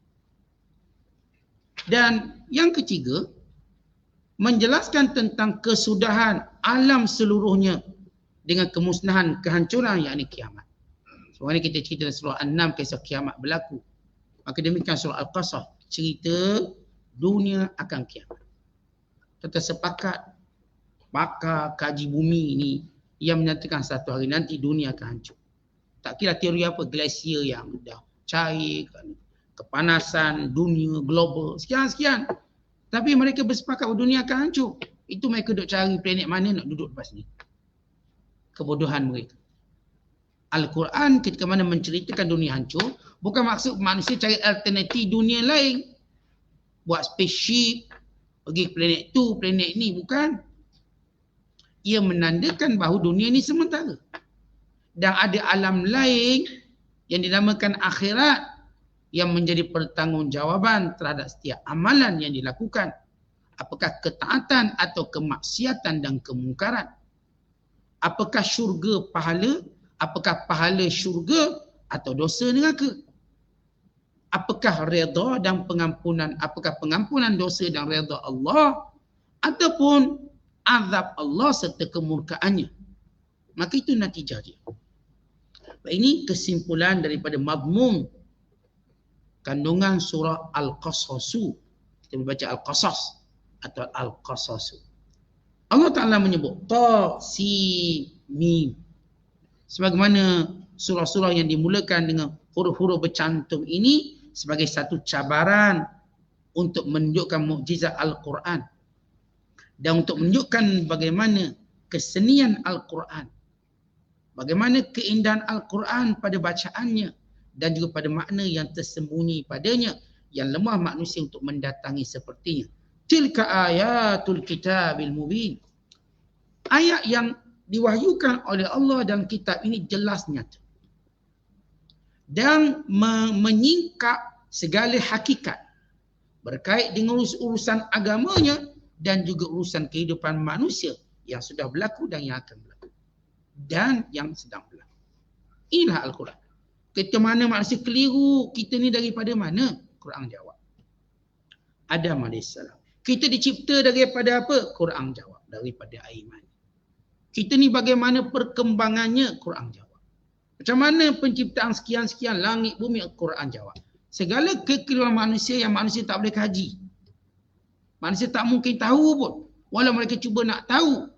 Dan yang ketiga, menjelaskan tentang kesudahan alam seluruhnya dengan kemusnahan, kehancuran, yakni kiamat. Sebenarnya kita cerita dalam surah An-Nam kisah kiamat berlaku. Maka demikian surah Al-Qasas cerita dunia akan kiamat. Kita sepakat pakar kaji bumi ini yang menyatakan satu hari nanti dunia akan hancur. Tak kira teori apa, glasier yang dah cair, kepanasan dunia global, sekian-sekian. Tapi mereka bersepakat bahawa dunia akan hancur. Itu mereka duk cari planet mana nak duduk lepas ni. Kebodohan mereka. Al-Quran ketika mana menceritakan dunia hancur, bukan maksud manusia cari alternatif dunia lain. Buat spaceship, pergi planet tu, planet ni, bukan. Ia menandakan bahawa dunia ni sementara. Dan ada alam lain yang dinamakan akhirat yang menjadi pertanggungjawaban terhadap setiap amalan yang dilakukan. Apakah ketaatan atau kemaksiatan dan kemungkaran. Apakah syurga pahala, apakah pahala syurga atau dosa neraka. Apakah redha dan pengampunan, apakah pengampunan dosa dan redha Allah ataupun azab Allah serta kemurkaannya. Maka itu natijah dia. Ini kesimpulan daripada mazmum kandungan surah Al-Qasasu. Kita membaca Al-Qasas atau Al-Qasasu. Allah Ta'ala menyebut Ta, Si, Mim. Sebagaimana surah-surah yang dimulakan dengan huruf-huruf bercantum ini sebagai satu cabaran untuk menunjukkan mukjizat Al-Quran. Dan untuk menunjukkan bagaimana kesenian Al-Quran. Bagaimana keindahan Al-Quran pada bacaannya. Dan juga pada makna yang tersembunyi padanya. Yang lemah manusia untuk mendatangi sepertinya. Tilka ayatul kitabil mubin. Ayat yang diwahyukan oleh Allah dalam kitab ini jelas nyata. Dan menyingkap segala hakikat. Berkait dengan urusan agamanya dan juga urusan kehidupan manusia yang sudah berlaku dan yang akan berlaku. Dan yang sedang berlaku. Inilah Al-Quran. Kita mana manusia keliru, kita ni daripada mana? Quran jawab. Adam AS. Kita dicipta daripada apa? Quran jawab. Daripada air mani. Kita ni bagaimana perkembangannya? Quran jawab. Macam mana penciptaan sekian-sekian langit, bumi? Quran jawab. Segala kekeliruan manusia yang manusia tak boleh kaji. Manusia tak mungkin tahu pun. Walau mereka cuba nak tahu.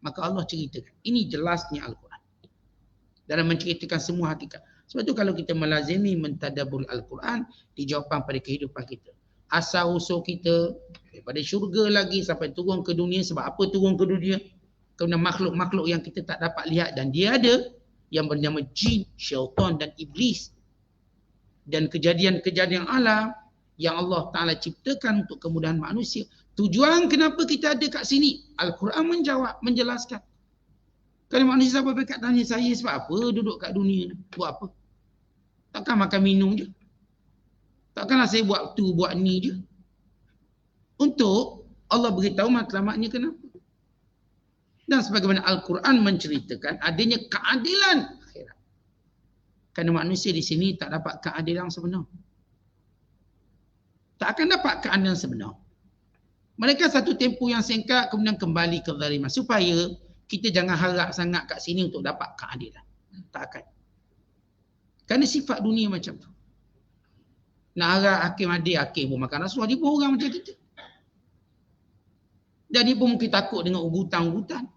Maka Allah ceritakan. Ini jelasnya Al-Quran. Dalam menceritakan semua hakikat. Sebab itu kalau kita melazimi mentadabbur Al-Quran, dijawabkan pada kehidupan kita. Asal-usul kita, daripada syurga lagi sampai turun ke dunia. Sebab apa turun ke dunia? Kerana makhluk-makhluk yang kita tak dapat lihat dan dia ada. Yang bernama jin, syaitan dan iblis. Dan kejadian-kejadian alam yang Allah Ta'ala ciptakan untuk kemudahan manusia. Tujuan kenapa kita ada kat sini? Al-Quran menjawab, menjelaskan. Kalau manusia sampai kat tanya saya, sebab apa duduk kat dunia ni? Buat apa? Takkan makan minum je. Takkanlah saya buat tu, buat ni je. Untuk Allah beritahu matlamatnya kenapa. Dan sebagaimana Al-Quran menceritakan adanya keadilan akhirat. Kerana manusia di sini tak dapat keadilan sebenar. Tak akan dapat keadilan sebenar. Mereka satu tempoh yang singkat kemudian kembali ke zaliman. Supaya kita jangan harap sangat kat sini untuk dapat keadilan. Tak akan. Kerana sifat dunia macam tu. Nak harap hakim adil, hakim pun makan rasuah. Dia pun orang macam kita. Dan dia pun mungkin takut dengan ugutan-ugutan.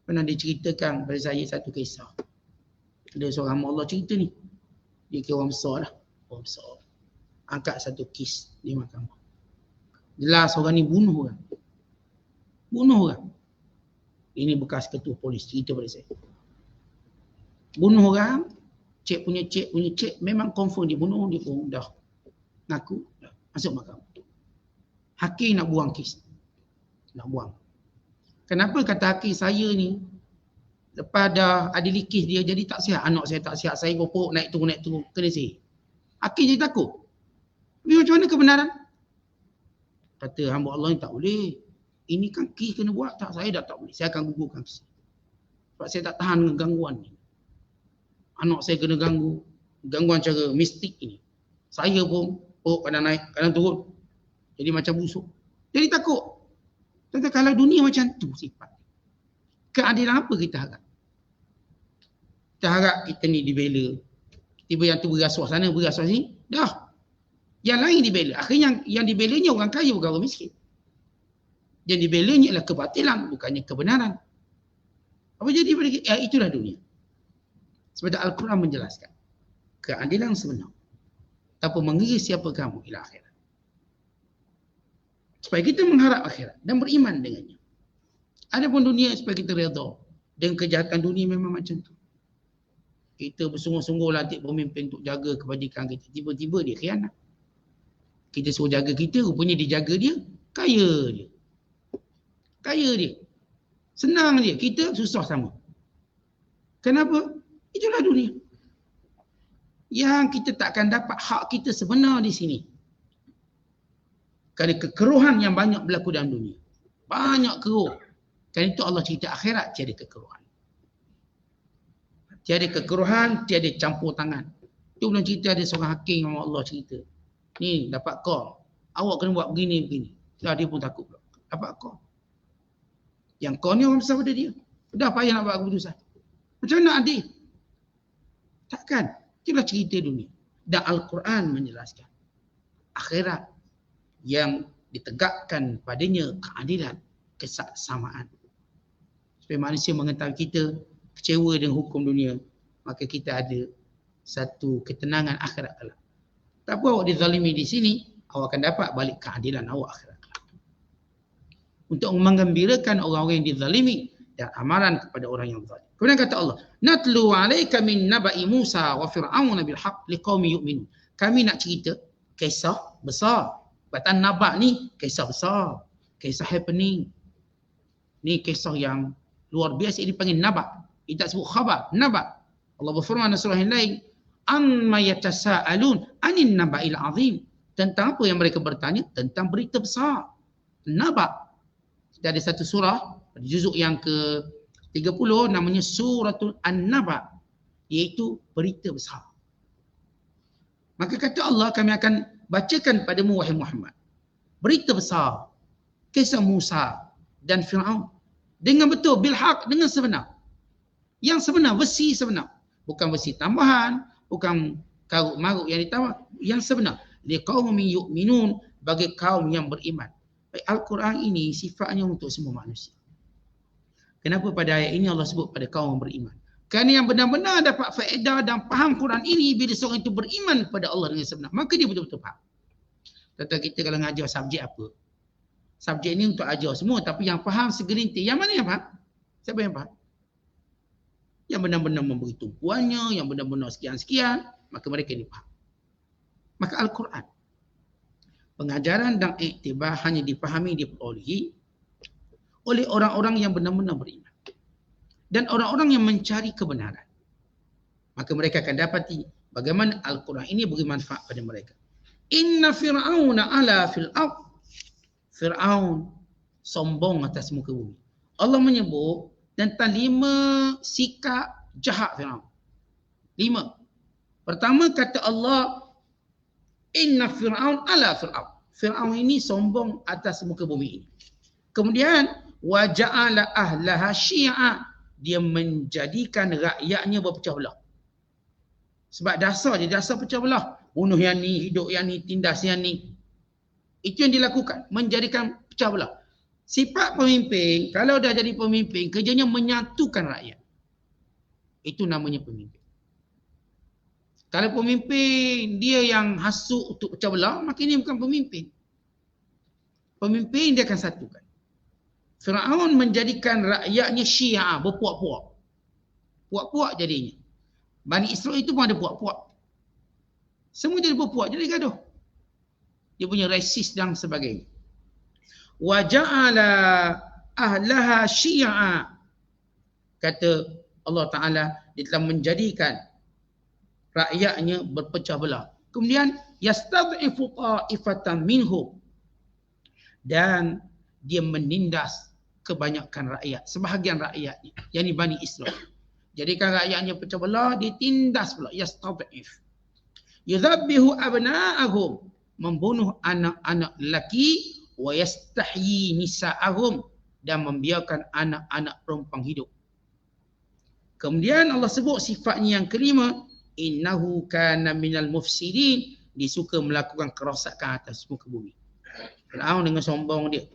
Pernah diceritakan pada saya satu kisah. Ada seorang hamba Allah cerita ni. Dia kira orang besar lah. Orang besar. Angkat satu kes di mahkamah. Jelas orang ni bunuh orang. Bunuh orang. Ini bekas ketua polis cerita pada saya. Bunuh orang. Cek punya cek. Memang confirm dia bunuh. Dia pun dah ngaku. Dah masuk mahkamah. Hakim nak buang kes. Nak buang. Kenapa kata hakim saya ni lepas dah adili kes dia jadi tak sihat. Anak saya tak sihat. Saya pokok naik turun. Kena sihir. Hakim jadi takut. Tapi macam mana kebenaran? Kata hamba Allah ni tak boleh. Ini kan kes kena buat. Tak, saya dah tak boleh. Saya akan gugurkan kes. Sebab saya tak tahan dengan gangguan ni. Anak saya kena ganggu. Gangguan cara mistik ini. Saya pun kadang naik, kadang turun. Jadi macam busuk. Jadi takut. Tentang kalau dunia macam tu sifat. Keadilan apa kita harap? Kita harap kita ni dibela. Tiba yang tu berasuah sana, berasuah sini. Dah. Yang lain dibela. Akhirnya yang dibelanya orang kaya, bukan orang miskin. Yang dibelanya adalah kebatilan, bukannya kebenaran. Apa jadi pada kita? Itulah dunia. Sebab Al-Quran menjelaskan. Keadilan sebenar. Tanpa mengira siapa kamu ila akhirat. Supaya kita mengharap akhirat dan beriman dengannya. Adapun dunia supaya kita redha. Dan kejahatan dunia memang macam tu. Kita bersungguh-sungguh lantik pemimpin untuk jaga kebajikan kita. Tiba-tiba dia khianat. Kita suruh jaga kita, rupanya dia jaga dia. Kaya dia. Kaya dia. Senang dia. Kita susah sama. Kenapa? Itulah dunia. Yang kita takkan dapat hak kita sebenar di sini. Kerana kekeruhan yang banyak berlaku dalam dunia. Banyak keruh. Kerana itu Allah cerita akhirat tiada kekeruhan. Tiada kekeruhan, tiada campur tangan. Itu belum cerita ada seorang hakim yang Allah cerita. Ni dapat call. Awak kena buat begini. Dah dia pun takut pula. Dapat call. Yang call ni orang besar pada dia. Dah payah nak buat keputusan. Macam mana adil? Takkan. Itulah cerita dunia. Dan Al-Quran menjelaskan. Akhirat yang ditegakkan padanya keadilan, kesaksamaan. Supaya manusia mengetahui kita kecewa dengan hukum dunia, maka kita ada satu ketenangan akhirat kelak. Tak apa awak dizalimi di sini, awak akan dapat balik keadilan awak akhirat kelak. Untuk menggembirakan orang-orang yang dizalimi dan amaran kepada orang yang zalim. Kemudian kata Allah, natlu alaika min naba'i Musa wa Fir'aun bil haqq liqaumin yu'minun. Kami nak cerita kisah besar. Batan naba' ni kisah besar. Kisah happening. Ni kisah yang luar biasa, ini dipanggil naba'. Ini tak sebut khabar, naba'. Allah berfirman dalam surah yang lain, amma yatasaalun anin naba'il azim. Tentang apa yang mereka bertanya? Tentang berita besar. Naba'. Kita ada satu surah, juzuk yang ke-30 namanya Suratul An-Naba', iaitu berita besar. Maka kata Allah, kami akan bacakan padamu wahai Muhammad berita besar, kisah Musa dan Fir'aun dengan betul, bilhaq, dengan sebenar. Yang sebenar, versi sebenar. Bukan versi tambahan, bukan karut-marut yang ditambah, yang sebenar. Liqaumin yu'minun, bagi kaum yang beriman. Al-Quran ini sifatnya untuk semua manusia. Kenapa pada ayat ini Allah sebut pada kaum yang beriman? Kerana yang benar-benar dapat faedah dan faham Quran ini bila seorang itu beriman kepada Allah dengan sebenar, maka dia betul-betul faham. Contoh kita kalau mengajar subjek apa? Subjek ini untuk ajar semua, tapi yang faham segelintir. Yang mana yang faham? Siapa yang faham? Yang benar-benar memberi tumpuannya, yang benar-benar sekian-sekian, maka mereka ini faham. Maka Al-Quran Pengajaran dan iktibar hanya dipahami, diperolehi oleh orang-orang yang benar-benar beriman dan orang-orang yang mencari kebenaran. Maka mereka akan dapati bagaimana Al-Quran ini beri manfaat pada mereka. Inna fir'auna ala fil ard. Fir'aun sombong atas muka bumi. Allah menyebut tentang 5 sikap jahat Fir'aun. 5. Pertama kata Allah, inna fir'aun ala fil ard. Fir'aun ini sombong atas muka bumi ini. Kemudian wa ja'ala ahlaha syi'a. Dia menjadikan rakyatnya berpecah belah. Sebab dasar pecah belah. Bunuh yang ni, hidup yang ni, tindas yang ni. Itu yang dilakukan. Menjadikan pecah belah. Sifat pemimpin, kalau dah jadi pemimpin, kerjanya menyatukan rakyat. Itu namanya pemimpin. Kalau pemimpin dia yang hasut untuk pecah belah, maka ini bukan pemimpin. Pemimpin dia akan satukan. Firaun menjadikan rakyatnya Syiah, berpuak-puak. Puak-puak jadinya. Bani Israel itu pun ada puak-puak. Semua jadi berpuak, jadi gaduh. Dia punya rasis dan sebagainya. Wa ja'ala ahlaha syi'a. Kata Allah Ta'ala, dia telah menjadikan rakyatnya berpecah belah. Kemudian yastad'ifu ta'ifatan minhum. Dan dia menindas kebanyakan rakyat, sebahagian rakyatnya, yakni Bani Israel. Jadikan rakyatnya pecah belah, ditindas pula. Yastad'if. Yudhabbihu abna'ahum. Membunuh anak-anak lelaki. Wa yastahyi nisa'ahum. Dan membiarkan anak-anak perempuan hidup. Kemudian Allah sebut sifatnya yang kelima. Innahu kana minal mufsidin. Dia suka melakukan kerosakan atas muka bumi. Fir'aun dengan sombong dia,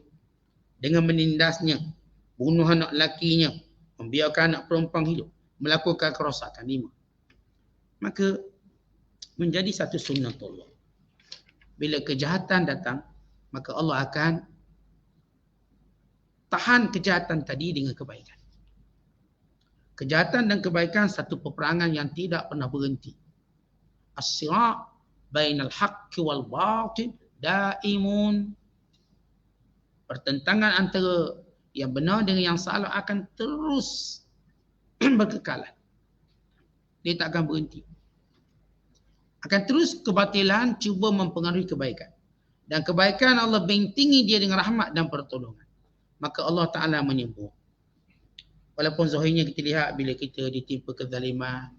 dengan menindasnya, bunuh anak lakinya, membiarkan anak perempuan hidup, melakukan kerosakan 5. Maka menjadi satu sunnatullah. Bila kejahatan datang, maka Allah akan tahan kejahatan tadi dengan kebaikan. Kejahatan dan kebaikan satu peperangan yang tidak pernah berhenti. As-sira' bainal haqqi wal batil daimun. Pertentangan antara yang benar dengan yang salah akan terus berkekalan. Dia tak akan berhenti. Akan terus kebatilan cuba mempengaruhi kebaikan. Dan kebaikan Allah bentingi dia dengan rahmat dan pertolongan. Maka Allah Ta'ala menyebut. Walaupun zahirnya kita lihat bila kita ditimpa kezaliman,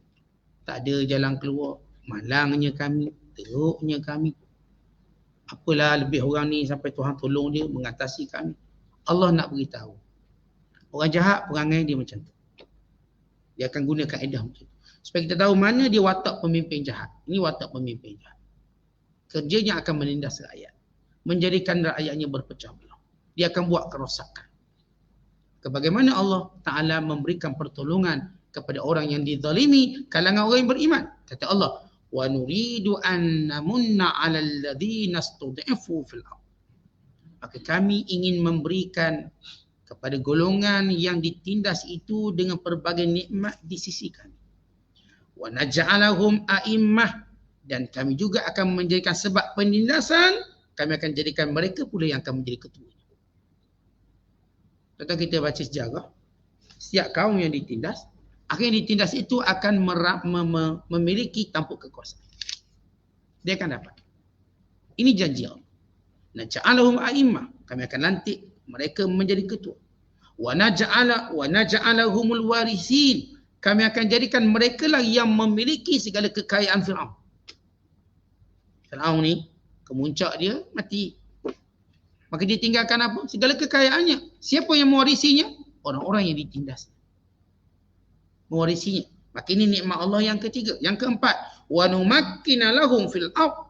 tak ada jalan keluar, malangnya kami, teruknya kami. Apalah lebih orang ni sampai Tuhan tolong dia mengatasi kami. Allah nak beritahu. Orang jahat perangai dia macam tu. Dia akan gunakan kaedah macam tu. Supaya kita tahu mana dia watak pemimpin jahat. Ini watak pemimpin jahat. Kerjanya akan menindas rakyat. Menjadikan rakyatnya berpecah belah. Dia akan buat kerosakan. Bagaimana Allah Ta'ala memberikan pertolongan kepada orang yang dizalimi, kalangan orang yang beriman. Kata Allah, wa nuridu an namunna 'alal ladzina istud'ifu fil ardh. Maka kami ingin memberikan kepada golongan yang ditindas itu dengan pelbagai nikmat di sisi kami. Wa naj'alahum a'immah, dan kami juga akan menjadikan sebab penindasan, kami akan jadikan mereka pula yang akan menjadi ketua. Contoh kita baca sejarah, setiap kaum yang ditindas, akhirnya ditindas itu akan memiliki tampuk kekuasaan. Dia akan dapat. Ini janji Allah. Naj'alahum a'immah. Kami akan lantik mereka menjadi ketua. Wa naj'alahumul warithin. Kami akan jadikan mereka lah yang memiliki segala kekayaan Fir'aun. Fir'aun ni, kemuncak dia mati. Maka dia tinggalkan apa? Segala kekayaannya. Siapa yang mewarisinya? Orang-orang yang ditindas. Mewarisinya. Maka ini nikmat Allah yang ketiga. Yang keempat, wa numakkina lahum fil ardh.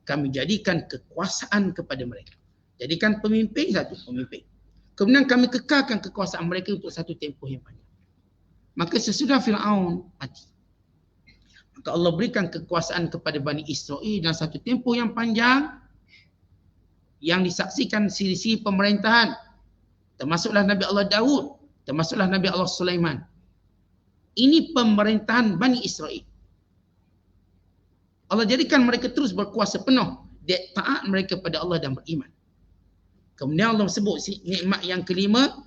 Kami jadikan kekuasaan kepada mereka. Jadikan pemimpin satu pemimpin. Kemudian kami kekalkan kekuasaan mereka untuk satu tempoh yang panjang. Maka sesudah Fir'aun mati, maka Allah berikan kekuasaan kepada Bani Israel dalam satu tempoh yang panjang yang disaksikan siri-siri pemerintahan. Termasuklah Nabi Allah Daud, termasuklah Nabi Allah Sulaiman. Ini pemerintahan Bani Israel. Allah jadikan mereka terus berkuasa penuh taat mereka pada Allah dan beriman. Kemudian Allah sebut nikmat yang kelima,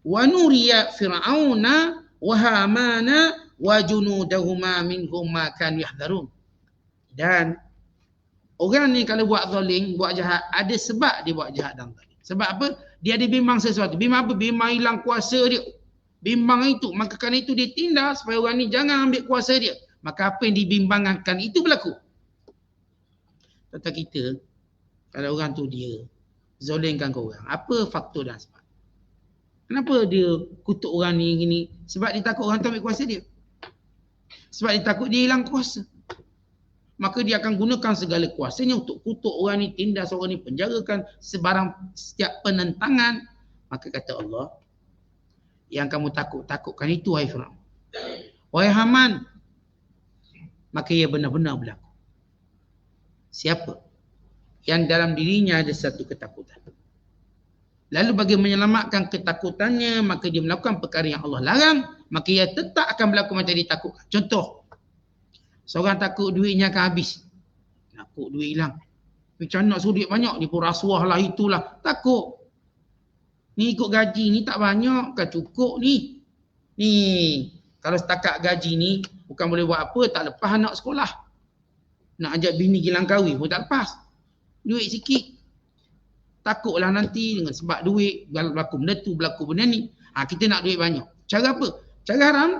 wa nuriya fir'auna wa hamana wa junudahuma minhum ma kanu yahdharun. Dan orang ni kalau buat zalim, buat jahat, ada sebab dia buat jahat dan zalim. Sebab apa? Dia ada bimbang sesuatu. Bimbang apa? Bimbang hilang kuasa dia. Bimbang itu. Maka kerana itu dia tindak supaya orang ni jangan ambil kuasa dia. Maka apa yang dibimbangkan itu berlaku. Kata kita, kalau orang tu dia zalimkan ke orang, apa faktor dan sebab? Kenapa dia kutuk orang ni gini? Sebab dia takut orang tu ambil kuasa dia. Sebab dia takut dia hilang kuasa. Maka dia akan gunakan segala kuasanya untuk kutuk orang ni, tindas orang ni, penjarakan setiap penentangan. Maka kata Allah, yang kamu takutkan itu wahai Firaun, wahai Haman, maka ia benar-benar berlaku. Siapa yang dalam dirinya ada satu ketakutan, lalu bagi menyelamatkan ketakutannya, maka dia melakukan perkara yang Allah larang, maka ia tetap akan berlaku macam dia takut. Contoh, seorang takut duitnya akan habis. Takut duit hilang. Macam nak suruh duit banyak, dia pun rasuah lah, itulah. Takut. Ni ikut gaji ni tak banyak, kan cukup ni. Ni, kalau setakat gaji ni, bukan boleh buat apa, tak lepas anak sekolah. Nak ajak bini gilang kahwin pun tak lepas. Duit sikit. Takutlah nanti dengan sebab duit, berlaku benda tu, berlaku benda ni. Kita nak duit banyak. Cara apa? Cara haram.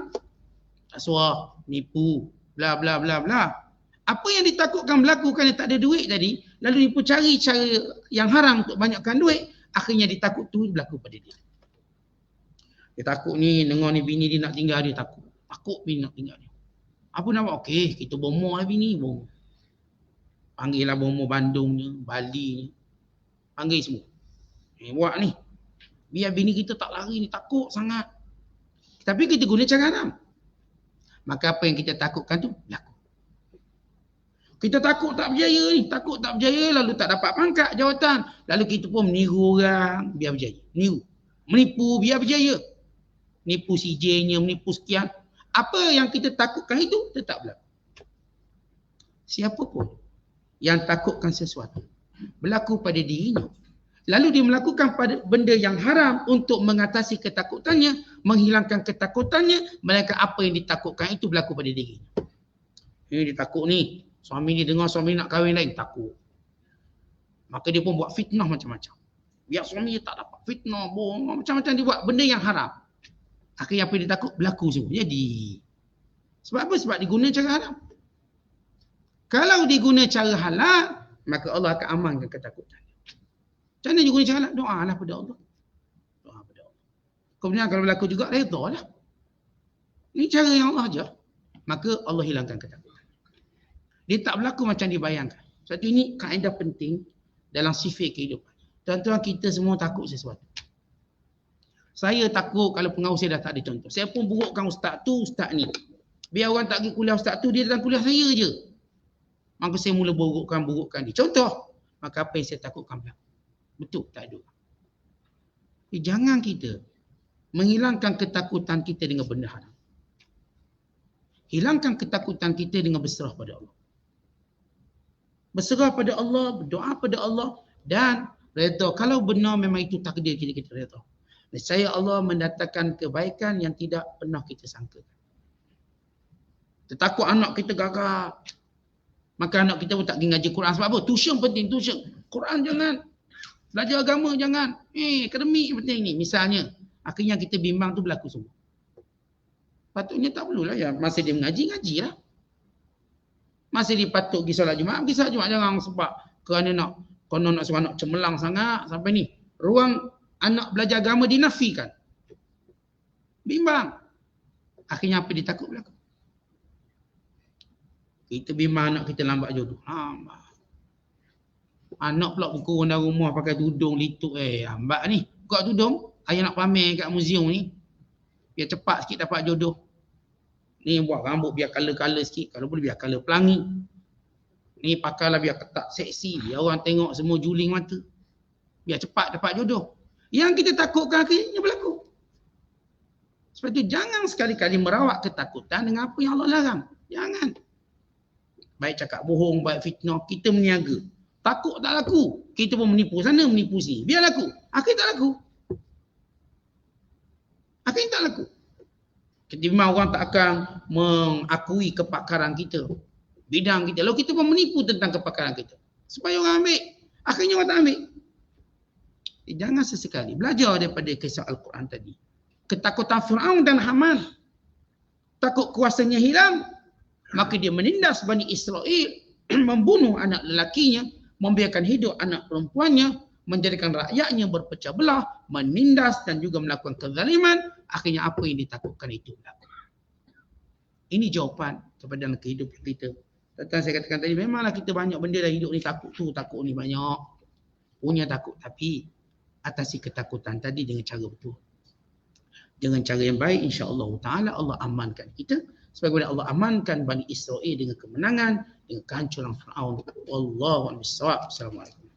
Rasuah, nipu, bla bla bla bla. Apa yang ditakutkan berlaku kerana tak ada duit tadi, lalu dia pun cari cara yang haram untuk banyakkan duit, akhirnya ditakut tu berlaku pada dia. Dia takut ni, dengar ni bini dia nak tinggal dia takut. Takut bini nak tinggal dia. Apa nak buat? Okey, kita bomoh lah bini, bomoh. Panggil lah bomoh Bandungnya, Bali ni. Panggil semua. Buat ni. Biar bini kita tak lari ni, takut sangat. Tapi kita guna cara haram. Maka apa yang kita takutkan tu berlaku. Kita takut tak berjaya ni, takut tak berjaya lalu tak dapat pangkat jawatan. Lalu kita pun meniru orang biar berjaya. Menipu biar berjaya. Menipu CJ-nya, menipu sekian. Apa yang kita takutkan itu tetap berlaku. Siapa pun yang takutkan sesuatu berlaku pada dirinya, lalu dia melakukan pada benda yang haram untuk mengatasi ketakutannya, menghilangkan ketakutannya, melainkan apa yang ditakutkan itu berlaku pada dirinya. Ini dia takut ni, suami dia dengar suami nak kahwin lain, takut. Maka dia pun buat fitnah macam-macam. Biar suami dia tak dapat fitnah, bohong, macam-macam dia buat benda yang haram. Akhirnya apa yang dia takut berlaku semua. Jadi, sebab apa? Sebab dia guna cara haram. Kalau dia guna cara halal, maka Allah akan amankan ketakutan. Macam mana dia guna cara halal? Doa lah pada Allah. Doa pada Allah. Kemudian kalau berlaku juga, redha lah. Ini cara yang Allah ajar. Maka Allah hilangkan ketakutan. Dia tak berlaku macam dibayangkan. Satu ini kaedah penting dalam sifat kehidupan. Tuan-tuan, kita semua takut sesuatu. Saya takut kalau pengaruh saya dah tak ada contoh. Saya pun burukkan ustaz tu, ustaz ni. Biar orang tak pergi kuliah ustaz tu, dia datang kuliah saya je. Maka saya mula burukkan dia. Contoh, maka apa yang saya takutkan berlaku. Betul, tak ada. Jangan kita menghilangkan ketakutan kita dengan benda haram. Hilangkan ketakutan kita dengan berserah pada Allah. Berserah pada Allah, berdoa pada Allah dan redha. Kalau benar memang itu takdir kita redha. Nescaya Allah mendatangkan kebaikan yang tidak pernah kita sangka. Kita takut anak kita gagal. Maka anak kita pun tak pergi ngaji Quran. Sebab apa? Tuition penting, tuition. Quran jangan. Belajar agama jangan. Akademik penting ni. Misalnya, akhirnya kita bimbang tu berlaku semua. Patutnya tak perlulah ya. Masa dia mengaji, ngajilah. Masa dia patut pergi solat Jumaat, pergi solat Jumaat. Jangan sebab kerana nak suruh anak cemerlang sangat sampai ni. Ruang anak belajar agama dinafikan. Bimbang. Akhirnya apa dia takut berlaku. Kita bimbang anak kita lambat jodoh. Lambat. Anak pula berkurang dari rumah pakai tudung lituk. Lambat ni. Buka tudung. Ayah nak pamer kat museum ni. Biar cepat sikit dapat jodoh. Ni buat rambut biar colour-colour sikit. Kalau boleh biar colour pelangi. Ni pakailah biar ketat seksi. Biar orang tengok semua juling mata. Biar cepat dapat jodoh. Yang kita takutkan akhirnya berlaku. Sebab itu jangan sekali-kali merawat ketakutan dengan apa yang Allah larang. Jangan. Baik cakap bohong, baik fitnah, kita meniaga. Takut tak laku. Kita pun menipu sana, menipu sini. Biar laku. Akhir tak laku. Akhir tak laku. Memang orang tak akan mengakui kepakaran kita. Bidang kita. Lalu kita pun menipu tentang kepakaran kita. Supaya orang ambil. Akhirnya orang tak ambil. Jangan sesekali. Belajar daripada kisah Al-Quran tadi. Ketakutan Fir'aun dan Haman. Takut kuasanya hilang. Maka dia menindas Bani Israel. Membunuh anak lelakinya. Membiarkan hidup anak perempuannya. Menjadikan rakyatnya berpecah belah. Menindas dan juga melakukan kezaliman. Akhirnya apa yang ditakutkan itu berlaku. Ini jawapan kepada dalam kehidupan kita. Tentang saya katakan tadi, memanglah kita banyak benda dalam hidup ni, takut tu, takut ni banyak. Punya takut. Tapi atasi ketakutan tadi dengan cara betul. Dengan cara yang baik, insya-Allah Ta'ala Allah amankan kita. Sebagaimana Allah amankan Bani Israel dengan kemenangan, dengan kehancuran Fir'aun. Wallahu a'lam bishawab. Assalamualaikum.